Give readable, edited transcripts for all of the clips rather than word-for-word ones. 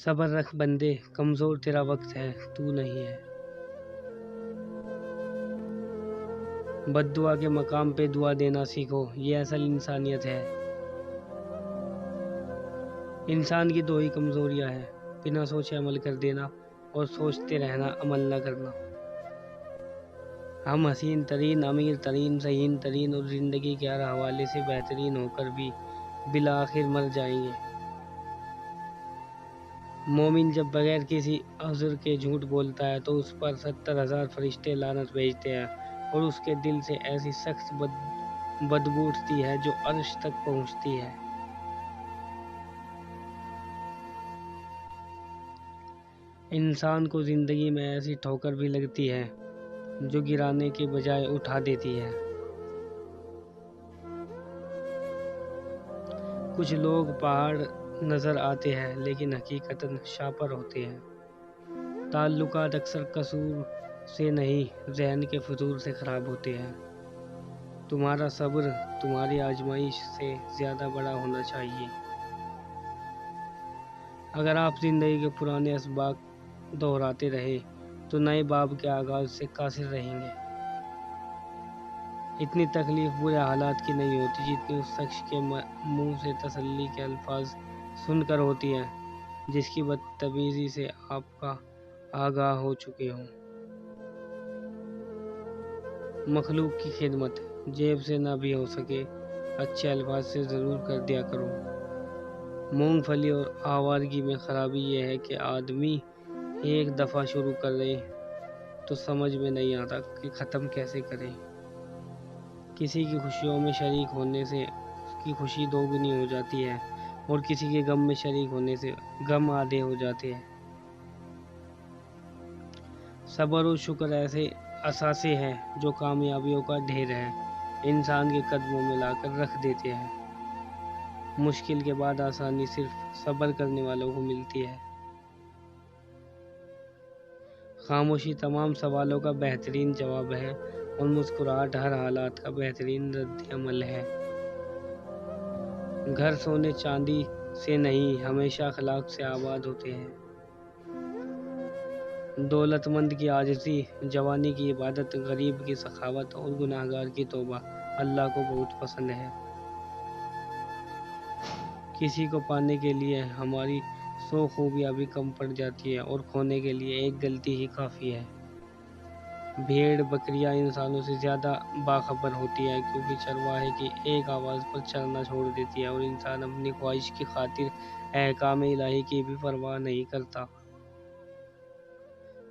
صبر رکھ بندے، کمزور تیرا وقت ہے، تو نہیں ہے۔ بد دعا کے مقام پہ دعا دینا سیکھو، یہ اصل انسانیت ہے۔ انسان کی دو ہی کمزوریاں ہیں، بنا سوچے عمل کر دینا اور سوچتے رہنا عمل نہ کرنا۔ ہم حسین ترین، امیر ترین، ذہین ترین اور زندگی کے ہر حوالے سے بہترین ہو کر بھی بالآخر مر جائیں گے۔ مومن جب بغیر کسی عذر کے جھوٹ بولتا ہے تو اس پر 70,000 فرشتے لعنت بھیجتے ہیں اور اس کے دل سے ایسی سخت بدبو اٹھتی ہے جو عرش تک پہنچتی ہے۔ انسان کو زندگی میں ایسی ٹھوکر بھی لگتی ہے جو گرانے کے بجائے اٹھا دیتی ہے۔ کچھ لوگ پہاڑ نظر آتے ہیں لیکن حقیقتاً شاپر ہوتے ہیں۔ تعلقات اکثر قصور سے نہیں، ذہن کے فطور سے خراب ہوتے ہیں۔ تمہارا صبر تمہاری آزمائش سے زیادہ بڑا ہونا چاہیے۔ اگر آپ زندگی کے پرانے اسباق دہراتے رہے تو نئے باب کے آغاز سے قاصر رہیں گے۔ اتنی تکلیف برے حالات کی نہیں ہوتی جتنی اس شخص کے منہ سے تسلی کے الفاظ سن کر ہوتی ہیں جس کی بدتمیزی سے آپ کا آگاہ ہو چکے ہوں۔ مخلوق کی خدمت جیب سے نہ بھی ہو سکے، اچھے الفاظ سے ضرور کر دیا کرو۔ مونگ پھلی اور آوارگی میں خرابی یہ ہے کہ آدمی ایک دفعہ شروع کرے تو سمجھ میں نہیں آتا کہ ختم کیسے کرے۔ کسی کی خوشیوں میں شریک ہونے سے اس کی خوشی دوگنی ہو جاتی ہے اور کسی کے غم میں شریک ہونے سے غم آدھے ہو جاتے ہیں۔ صبر اور شکر ایسے اثاثے ہیں جو کامیابیوں کا ڈھیر ہے انسان کے قدموں میں لا کر رکھ دیتے ہیں۔ مشکل کے بعد آسانی صرف صبر کرنے والوں کو ملتی ہے۔ خاموشی تمام سوالوں کا بہترین جواب ہے اور مسکراہٹ ہر حالات کا بہترین رد عمل ہے۔ گھر سونے چاندی سے نہیں، ہمیشہ اخلاق سے آباد ہوتے ہیں۔ دولت مند کی عاجزی، جوانی کی عبادت، غریب کی سخاوت اور گنہگار کی توبہ اللہ کو بہت پسند ہے۔ کسی کو پانے کے لیے ہماری 100 خوبیاں بھی کم پڑ جاتی ہیں اور کھونے کے لیے ایک غلطی ہی کافی ہے۔ بھیڑ بکریاں انسانوں سے زیادہ باخبر ہوتی ہیں کیونکہ چرواہے کی ایک آواز پر چرنا چھوڑ دیتی ہے اور انسان اپنی خواہش کی خاطر احکام الہی کی بھی پرواہ نہیں کرتا۔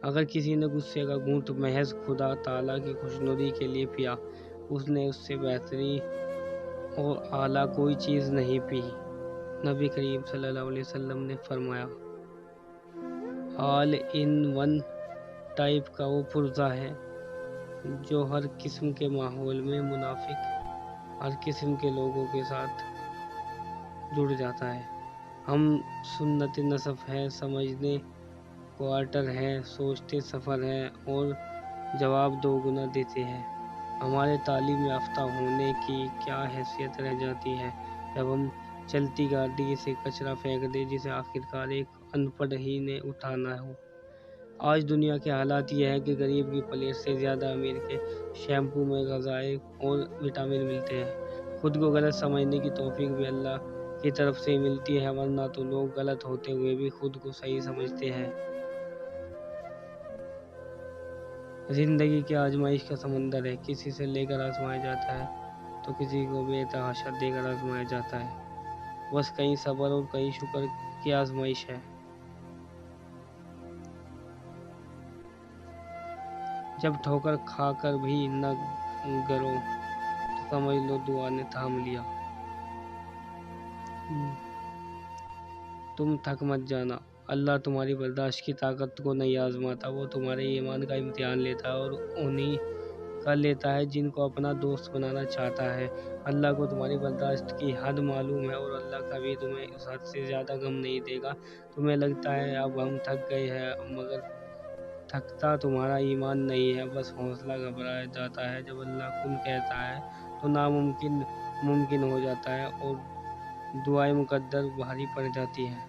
اگر کسی نے غصے کا گھونٹ محض خدا تعالیٰ کی خوشنودی کے لیے پیا، اس نے اس سے بہتری اور اعلیٰ کوئی چیز نہیں پی۔ نبی کریم صلی اللہ علیہ وسلم نے فرمایا، آل ان ون ٹائپ کا وہ پرزہ ہے جو ہر قسم کے ماحول میں منافق ہر قسم کے لوگوں کے ساتھ جڑ جاتا ہے۔ ہم سنت نصف ہے، سمجھنے کوارٹر ہے، سوچتے صفر ہے اور جواب دوگنا دیتے ہیں۔ ہمارے تعلیم یافتہ ہونے کی کیا حیثیت رہ جاتی ہے جب ہم چلتی گاڑی سے کچرا پھینک دیں جسے آخرکار ایک ان پڑھ ہی نے اٹھانا ہو۔ آج دنیا کے حالات یہ ہے کہ غریب کی پلیٹ سے زیادہ امیر کے شیمپو میں غذائیں اور وٹامن ملتے ہیں۔ خود کو غلط سمجھنے کی توفیق بھی اللہ کی طرف سے ملتی ہے، ورنہ تو لوگ غلط ہوتے ہوئے بھی خود کو صحیح سمجھتے ہیں۔ زندگی کی آزمائش کا سمندر ہے، کسی سے لے کر آزمایا جاتا ہے تو کسی کو بے تحاشا دے کر آزمایا جاتا ہے۔ بس کہیں صبر اور کہیں شکر کی آزمائش ہے۔ جب ٹھوکر کھا کر بھی نہ گرو تو سمجھ لو دعا نے تھام لیا۔ تم تھک مت جانا، اللہ تمہاری برداشت کی طاقت کو نہیں آزماتا، وہ تمہارے ایمان کا امتحان لیتا ہے اور انہی کا لیتا ہے جن کو اپنا دوست بنانا چاہتا ہے۔ اللہ کو تمہاری برداشت کی حد معلوم ہے اور اللہ کبھی تمہیں اس حد سے زیادہ غم نہیں دے گا۔ تمہیں لگتا ہے اب ہم تھک گئے ہیں، مگر تھکتا تمہارا ایمان نہیں ہے، بس حوصلہ گھبرا جاتا ہے۔ جب اللہ کن کہتا ہے تو ناممکن ممکن ہو جاتا ہے اور دعائیں مقدر بھاری پڑ جاتی ہیں۔